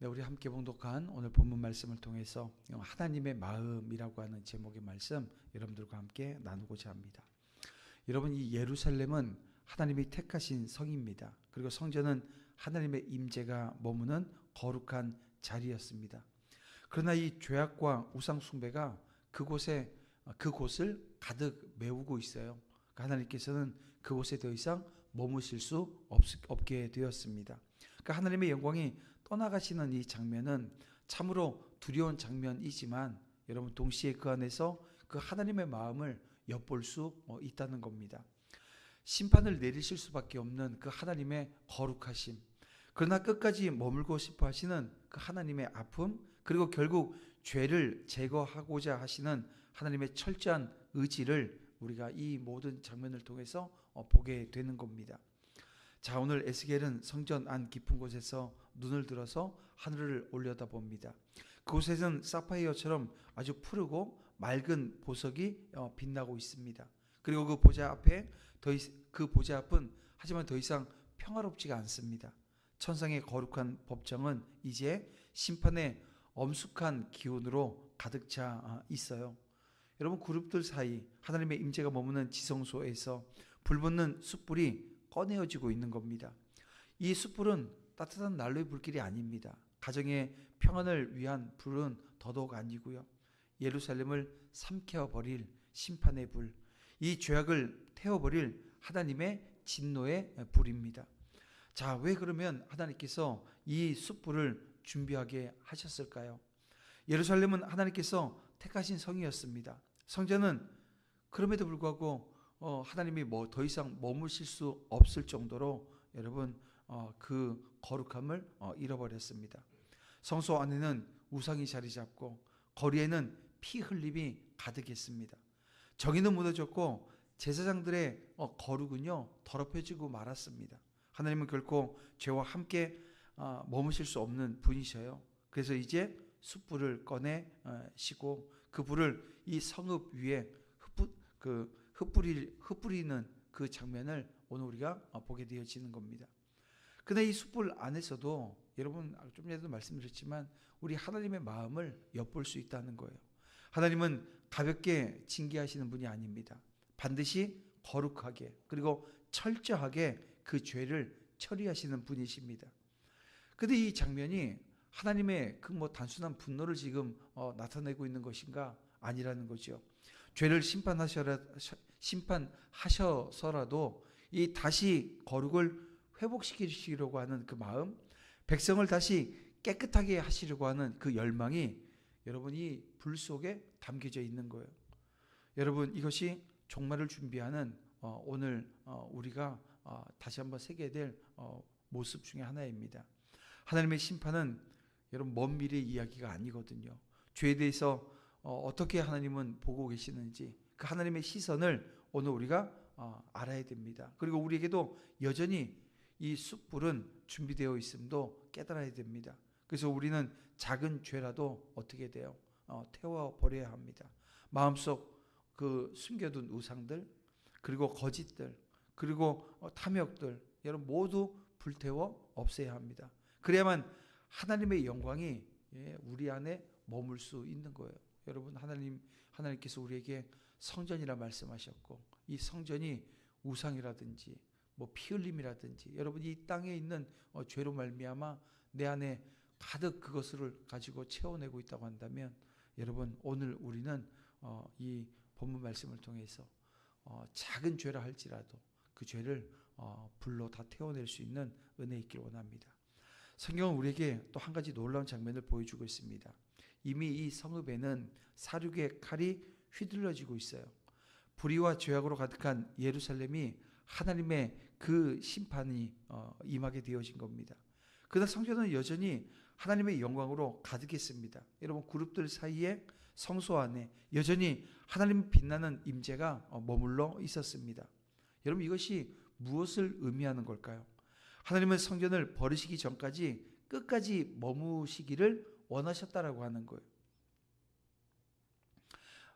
네, 우리 함께 봉독한 오늘 본문 말씀을 통해서 하나님의 마음이라고 하는 제목의 말씀 여러분들과 함께 나누고자 합니다. 여러분, 이 예루살렘은 하나님이 택하신 성입니다. 그리고 성전은 하나님의 임재가 머무는 거룩한 자리였습니다. 그러나 이 죄악과 우상 숭배가 그곳을 가득 메우고 있어요. 하나님께서는 그곳에 더 이상 머무실 수 없게 되었습니다. 그러니까 하나님의 영광이 떠나가시는 이 장면은 참으로 두려운 장면이지만 여러분, 동시에 그 안에서 그 하나님의 마음을 엿볼 수 있다는 겁니다. 심판을 내리실 수밖에 없는 그 하나님의 거룩하심, 그러나 끝까지 머물고 싶어 하시는 그 하나님의 아픔, 그리고 결국 죄를 제거하고자 하시는 하나님의 철저한 의지를 우리가 이 모든 장면을 통해서 보게 되는 겁니다. 자, 오늘 에스겔은 성전 안 깊은 곳에서 눈을 들어서 하늘을 올려다봅니다. 그곳에는 사파이어처럼 아주 푸르고 맑은 보석이 빛나고 있습니다. 그리고 그 보좌 앞은 하지만 더 이상 평화롭지가 않습니다. 천상의 거룩한 법정은 이제 심판의 엄숙한 기운으로 가득 차 있어요. 여러분, 그룹들 사이 하나님의 임재가 머무는 지성소에서 불붙는 숯불이 꺼내어지고 있는 겁니다. 이 숯불은 따뜻한 난로의 불길이 아닙니다. 가정의 평안을 위한 불은 더더욱 아니고요. 예루살렘을 삼켜버릴 심판의 불, 이 죄악을 태워버릴 하나님의 진노의 불입니다. 자, 왜 그러면 하나님께서 이 숯불을 준비하게 하셨을까요? 예루살렘은 하나님께서 택하신 성이었습니다. 성전은 그럼에도 불구하고 하나님이 더 이상 머무실 수 없을 정도로 여러분 그 거룩함을 잃어버렸습니다. 성소 안에는 우상이 자리 잡고 거리에는 피 흘림이 가득했습니다. 정의는 무너졌고 제사장들의 거룩은요 더럽혀지고 말았습니다. 하나님은 결코 죄와 함께 머무실 수 없는 분이셔요. 그래서 이제 숯불을 꺼내시고 그 불을 이 성읍 위에 흩뿌리는 그 장면을 오늘 우리가 보게 되어지는 겁니다. 근데 이 숯불 안에서도 여러분, 좀 전에도 말씀드렸지만 우리 하나님의 마음을 엿볼 수 있다는 거예요. 하나님은 가볍게 징계하시는 분이 아닙니다. 반드시 거룩하게 그리고 철저하게 그 죄를 처리하시는 분이십니다. 근데 이 장면이 하나님의 그 단순한 분노를 지금 나타내고 있는 것인가? 아니라는 거죠. 죄를 심판하셔서라도 이 다시 거룩을 회복시키시려고 하는 그 마음, 백성을 다시 깨끗하게 하시려고 하는 그 열망이 여러분 이 불 속에 담겨져 있는 거예요. 여러분, 이것이 종말을 준비하는 오늘 우리가 다시 한번 새겨야 될 모습 중에 하나입니다. 하나님의 심판은 여러분 먼 미래 이야기가 아니거든요. 죄에 대해서 어떻게 하나님은 보고 계시는지 그 하나님의 시선을 오늘 우리가 알아야 됩니다. 그리고 우리에게도 여전히 이 숯불은 준비되어 있음도 깨달아야 됩니다. 그래서 우리는 작은 죄라도 어떻게 돼요? 태워버려야 합니다. 마음속 그 숨겨둔 우상들, 그리고 거짓들, 그리고 탐욕들 여러분 모두 불태워 없애야 합니다. 그래야만 하나님의 영광이 우리 안에 머물 수 있는 거예요. 여러분, 하나님께서 우리에게 성전이라 말씀하셨고 이 성전이 우상이라든지 피 흘림이라든지 여러분 이 땅에 있는 죄로 말미암아 내 안에 가득 그것을 가지고 채워내고 있다고 한다면 여러분, 오늘 우리는 이 본문 말씀을 통해서 작은 죄라 할지라도 그 죄를 불로 다 태워낼 수 있는 은혜 있기를 원합니다. 성경은 우리에게 또 한 가지 놀라운 장면을 보여주고 있습니다. 이미 이 성읍에는 사륙의 칼이 휘둘러지고 있어요. 불의와 죄악으로 가득한 예루살렘이 하나님의 그 심판이 임하게 되어진 겁니다. 그러나 성전은 여전히 하나님의 영광으로 가득했습니다. 여러분, 그룹들 사이에 성소 안에 여전히 하나님 빛나는 임재가 머물러 있었습니다. 여러분, 이것이 무엇을 의미하는 걸까요? 하나님은 성전을 버리시기 전까지 끝까지 머무시기를 원하셨다라고 하는 거예요.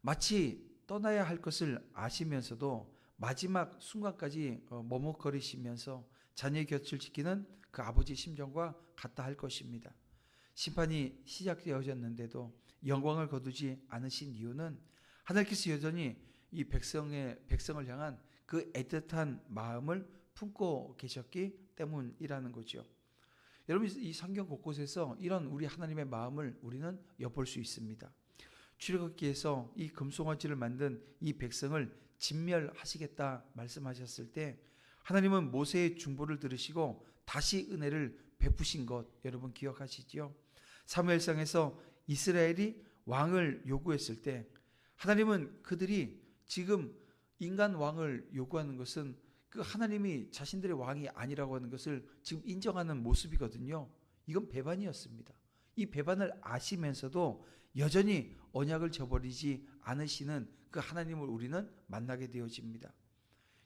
마치 떠나야 할 것을 아시면서도 마지막 순간까지 머뭇거리시면서 자녀의 곁을 지키는 그 아버지 심정과 같다 할 것입니다. 심판이 시작되어졌는데도 영광을 거두지 않으신 이유는 하나님께서 여전히 이 백성을 향한 그 애틋한 마음을 품고 계셨기 때문이라는 거죠. 여러분, 이 성경 곳곳에서 이런 우리 하나님의 마음을 우리는 엿볼 수 있습니다. 출애굽기에서 이 금송아지를 만든 이 백성을 진멸하시겠다 말씀하셨을 때 하나님은 모세의 중보를 들으시고 다시 은혜를 베푸신 것 여러분 기억하시지요? 사무엘상에서 이스라엘이 왕을 요구했을 때 하나님은 그들이 지금 인간 왕을 요구하는 것은 그 하나님이 자신들의 왕이 아니라고 하는 것을 지금 인정하는 모습이거든요. 이건 배반이었습니다. 이 배반을 아시면서도 여전히 언약을 저버리지 않으시는 그 하나님을 우리는 만나게 되어집니다.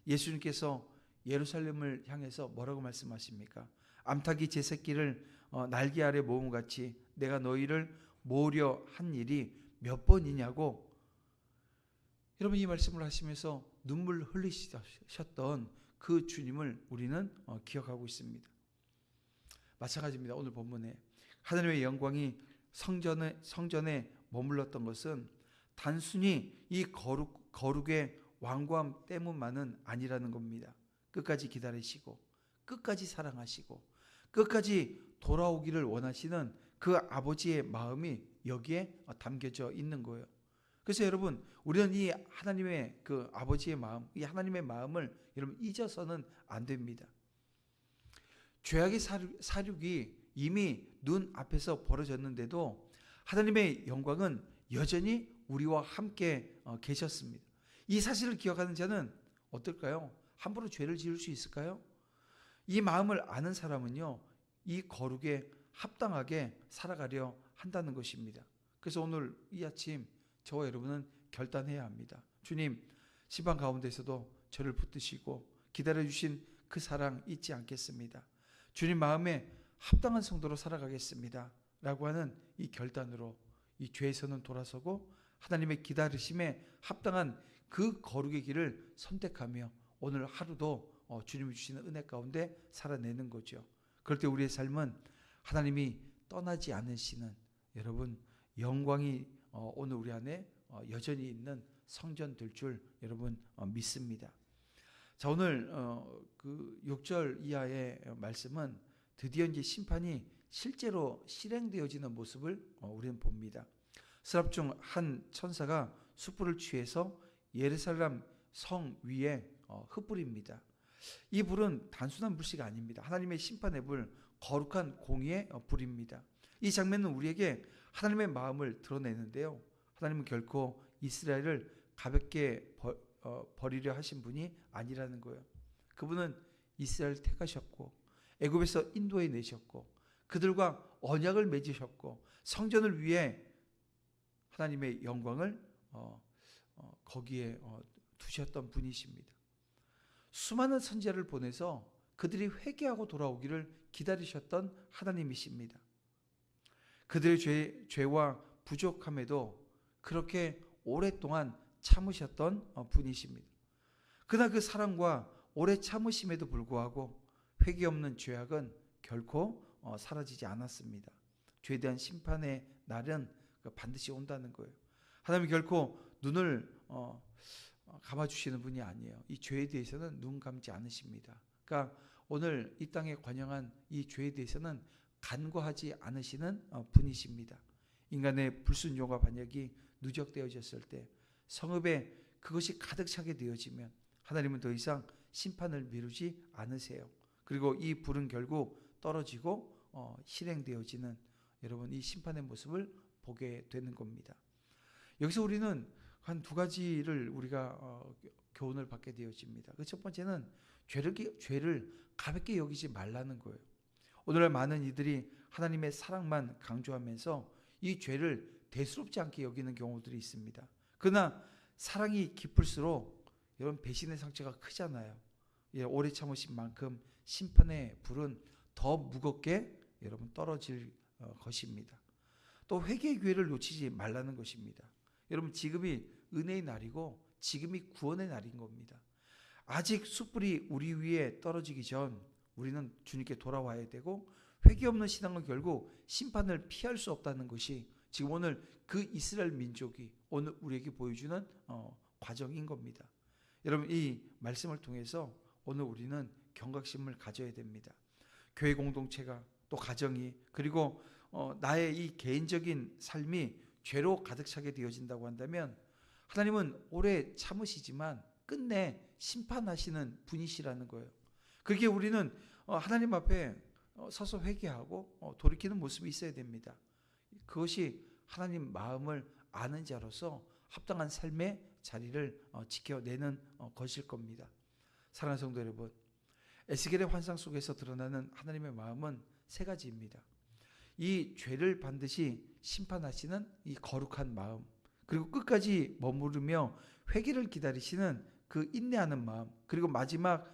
예수님께서 예루살렘을 향해서 뭐라고 말씀하십니까? 암탉이 제 새끼를 날개 아래 모음같이 내가 너희를 모으려 한 일이 몇 번이냐고. 여러분, 이 말씀을 하시면서 눈물 흘리셨던 그 주님을 우리는 기억하고 있습니다. 마찬가지입니다. 오늘 본문에 하나님의 영광이 성전에 머물렀던 것은 단순히 이 거룩의 완고함 때문만은 아니라는 겁니다. 끝까지 기다리시고 끝까지 사랑하시고 끝까지 돌아오기를 원하시는 그 아버지의 마음이 여기에 담겨져 있는 거예요. 그래서 여러분, 우리는 이 하나님의 그 아버지의 마음, 이 하나님의 마음을 여러분 잊어서는 안 됩니다. 죄악의 사륙이 이미 눈 앞에서 벌어졌는데도 하나님의 영광은 여전히 우리와 함께 계셨습니다. 이 사실을 기억하는 자는 어떨까요? 함부로 죄를 지을 수 있을까요? 이 마음을 아는 사람은요, 이 거룩에 합당하게 살아가려 한다는 것입니다. 그래서 오늘 이 아침 저와 여러분은 결단해야 합니다. 주님, 심판 가운데서도 저를 붙드시고 기다려주신 그 사랑 잊지 않겠습니다. 주님 마음에 합당한 성도로 살아가겠습니다 라고 하는 이 결단으로 이 죄에서는 돌아서고 하나님의 기다리심에 합당한 그 거룩의 길을 선택하며 오늘 하루도 주님이 주시는 은혜 가운데 살아내는 거죠. 그럴 때 우리의 삶은 하나님이 떠나지 않으시는 여러분 영광이 오늘 우리 안에 여전히 있는 성전 될 줄 여러분 믿습니다. 자, 오늘 그 6절 이하의 말씀은 드디어 이제 심판이 실제로 실행되어지는 모습을 우리는 봅니다. 스랍 중 한 천사가 숯불을 취해서 예루살렘 성 위에 흩뿌립니다. 이 불은 단순한 불씨가 아닙니다. 하나님의 심판의 불, 거룩한 공의의 불입니다. 이 장면은 우리에게 하나님의 마음을 드러내는데요. 하나님은 결코 이스라엘을 가볍게 버리려 하신 분이 아니라는 거예요. 그분은 이스라엘을 택하셨고 애굽에서 인도해 내셨고 그들과 언약을 맺으셨고 성전을 위해 하나님의 영광을 거기에 두셨던 분이십니다. 수많은 선지자를 보내서 그들이 회개하고 돌아오기를 기다리셨던 하나님이십니다. 그들의 죄와 부족함에도 그렇게 오랫동안 참으셨던 분이십니다. 그러나 그 사랑과 오래 참으심에도 불구하고 회개 없는 죄악은 결코 사라지지 않았습니다. 죄에 대한 심판의 날은 반드시 온다는 거예요. 하나님이 결코 눈을 감아주시는 분이 아니에요. 이 죄에 대해서는 눈 감지 않으십니다. 그러니까 오늘 이 땅에 관영한 이 죄에 대해서는 간과하지 않으시는 분이십니다. 인간의 불순종과 반역이 누적되어졌을 때 성읍에 그것이 가득 차게 되어지면 하나님은 더 이상 심판을 미루지 않으세요. 그리고 이 불은 결국 떨어지고 실행되어지는 여러분 이 심판의 모습을 보게 되는 겁니다. 여기서 우리는 한 두 가지를 우리가 교훈을 받게 되어집니다. 그 첫 번째는 죄를 가볍게 여기지 말라는 거예요. 오늘날 많은 이들이 하나님의 사랑만 강조하면서 이 죄를 대수롭지 않게 여기는 경우들이 있습니다. 그러나 사랑이 깊을수록 여러분 배신의 상처가 크잖아요. 오래 참으신 만큼 심판의 불은 더 무겁게 여러분 떨어질 것입니다. 또 회개의 기회를 놓치지 말라는 것입니다. 여러분 지금이 은혜의 날이고 지금이 구원의 날인 겁니다. 아직 숯불이 우리 위에 떨어지기 전 우리는 주님께 돌아와야 되고 회개 없는 신앙은 결국 심판을 피할 수 없다는 것이 지금 오늘 그 이스라엘 민족이 오늘 우리에게 보여주는 과정인 겁니다. 여러분, 이 말씀을 통해서 오늘 우리는 경각심을 가져야 됩니다. 교회 공동체가, 또 가정이, 그리고 나의 이 개인적인 삶이 죄로 가득 차게 되어진다고 한다면 하나님은 오래 참으시지만 끝내 심판하시는 분이시라는 거예요. 그렇게 우리는 하나님 앞에 서서 회개하고 돌이키는 모습이 있어야 됩니다. 그것이 하나님 마음을 아는 자로서 합당한 삶의 자리를 지켜내는 것일 겁니다. 사랑하는 성도 여러분, 에스겔의 환상 속에서 드러나는 하나님의 마음은 세 가지입니다. 이 죄를 반드시 심판하시는 이 거룩한 마음, 그리고 끝까지 머무르며 회개를 기다리시는 그 인내하는 마음, 그리고 마지막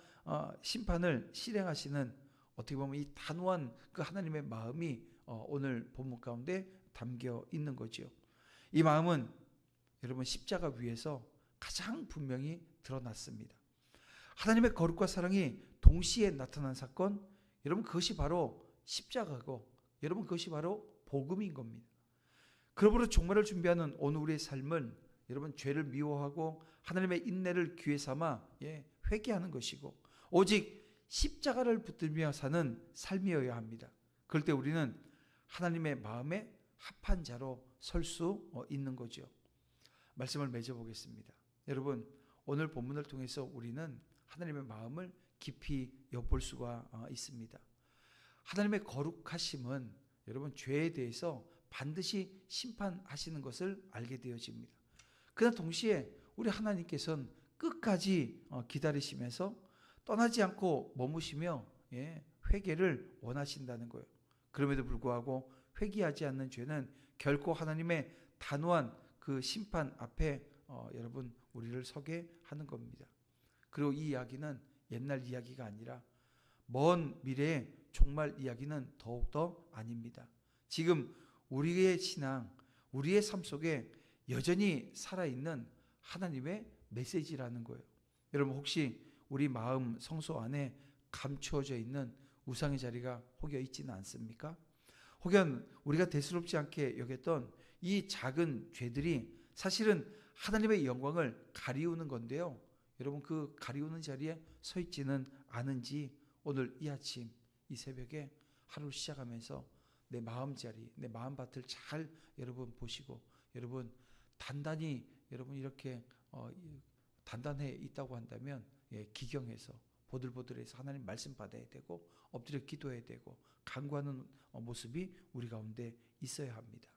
심판을 실행하시는, 어떻게 보면 이 단호한 그 하나님의 마음이 오늘 본문 가운데 담겨 있는 거죠. 이 마음은 여러분 십자가 위에서 가장 분명히 드러났습니다. 하나님의 거룩과 사랑이 동시에 나타난 사건, 여러분 그것이 바로 십자가고, 여러분 그것이 바로 복음인 겁니다. 그러므로 종말을 준비하는 오늘 우리의 삶은 여러분 죄를 미워하고 하나님의 인내를 기회 삼아 회개하는 것이고, 오직 십자가를 붙들며 사는 삶이어야 합니다. 그럴 때 우리는 하나님의 마음에 합한 자로 설 수 있는 거죠. 말씀을 맺어보겠습니다. 여러분, 오늘 본문을 통해서 우리는 하나님의 마음을 깊이 엿볼 수가 있습니다. 하나님의 거룩하심은 여러분 죄에 대해서 반드시 심판하시는 것을 알게 되어집니다. 그러나 동시에 우리 하나님께서는 끝까지 기다리시면서 떠나지 않고 머무시며 회개를 원하신다는 거예요. 그럼에도 불구하고 회개하지 않는 죄는 결코 하나님의 단호한 그 심판 앞에 여러분 우리를 서게 하는 겁니다. 그리고 이 이야기는 옛날 이야기가 아니라 먼 미래의 종말 이야기는 더욱더 아닙니다. 지금 우리의 신앙, 우리의 삶 속에 여전히 살아있는 하나님의 메시지라는 거예요. 여러분 혹시 우리 마음 성소 안에 감추어져 있는 우상의 자리가 혹여 있지는 않습니까? 혹여 우리가 대수롭지 않게 여겼던 이 작은 죄들이 사실은 하나님의 영광을 가리우는 건데요. 여러분 그 가리우는 자리에 서 있지는 않은지 오늘 이 아침 이 새벽에 하루를 시작하면서 내 마음자리, 내 마음밭을 잘 여러분 보시고, 여러분 단단히 여러분 이렇게 단단해 있다고 한다면 기경해서 보들보들해서 하나님 말씀 받아야 되고 엎드려 기도해야 되고 간구하는 모습이 우리 가운데 있어야 합니다.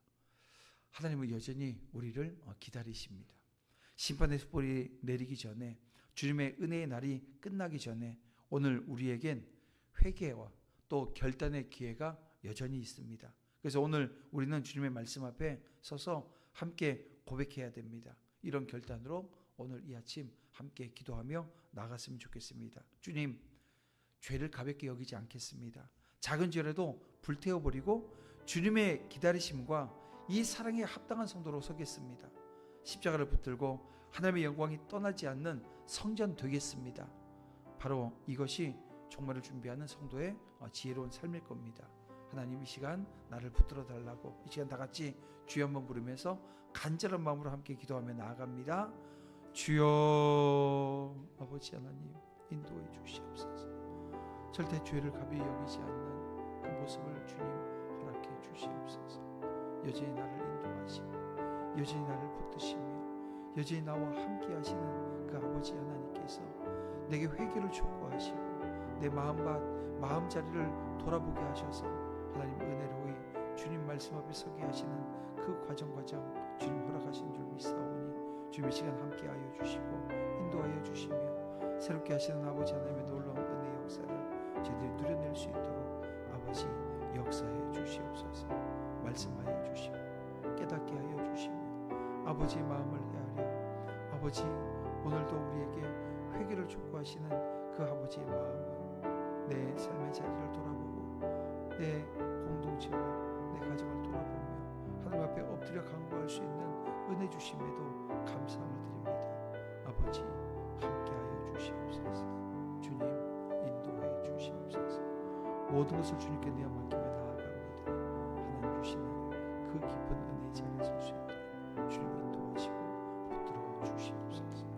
하나님은 여전히 우리를 기다리십니다. 심판의 숯불이 내리기 전에, 주님의 은혜의 날이 끝나기 전에 오늘 우리에겐 회개와 또 결단의 기회가 여전히 있습니다. 그래서 오늘 우리는 주님의 말씀 앞에 서서 함께 고백해야 됩니다. 이런 결단으로 오늘 이 아침 함께 기도하며 나갔으면 좋겠습니다. 주님, 죄를 가볍게 여기지 않겠습니다. 작은 죄라도 불태워버리고 주님의 기다리심과 이 사랑에 합당한 성도로 서겠습니다. 십자가를 붙들고 하나님의 영광이 떠나지 않는 성전 되겠습니다. 바로 이것이 종말을 준비하는 성도의 지혜로운 삶일 겁니다. 하나님 이 시간 나를 붙들어 달라고, 이 시간 다 같이 주여 한번 부르면서 간절한 마음으로 함께 기도하며 나아갑니다. 주여, 아버지 하나님 인도해 주시옵소서. 절대 죄를 가벼이 여기지 않는 그 모습을 주님 허락해 주시옵소서. 여전히 나를 인도하시고 여전히 나를 붙드시며 여전히 나와 함께 하시는 그 아버지 하나님께서 내게 회개를 촉구하시고 내 마음자리를 돌아보게 하셔서 하나님 은혜로이 주님 말씀 앞에 서게 하시는 그 과정 주님 허락하신 줄 믿사오니 주님 이 시간 함께하여 주시고 인도하여 주시며 새롭게 하시는 아버지 하나님의 놀라운 은혜 역사를 저희들이 누려낼 수 있도록 아버지 역사해 주시옵소서. 말씀하여 주시고 깨닫게 하여 주시며 아버지의 마음을 헤아려 아버지 오늘도 우리에게 회개를 촉구하시는 그 아버지의 마음을 내 삶의 자리를 돌아보고 내 공동체와 내 가정을 돌아보며 하나님 앞에 엎드려 간구할 수 있는 은혜 주심에도 감사함을 드립니다. 아버지 함께하여 주시옵소서. 주님 인도해 주시옵소서. 모든 것을 주님께 내어 맡기며 그 깊은 은혜의 자리에 설 수 있도록 주님이 도와주시고 붙들어 주시옵소서.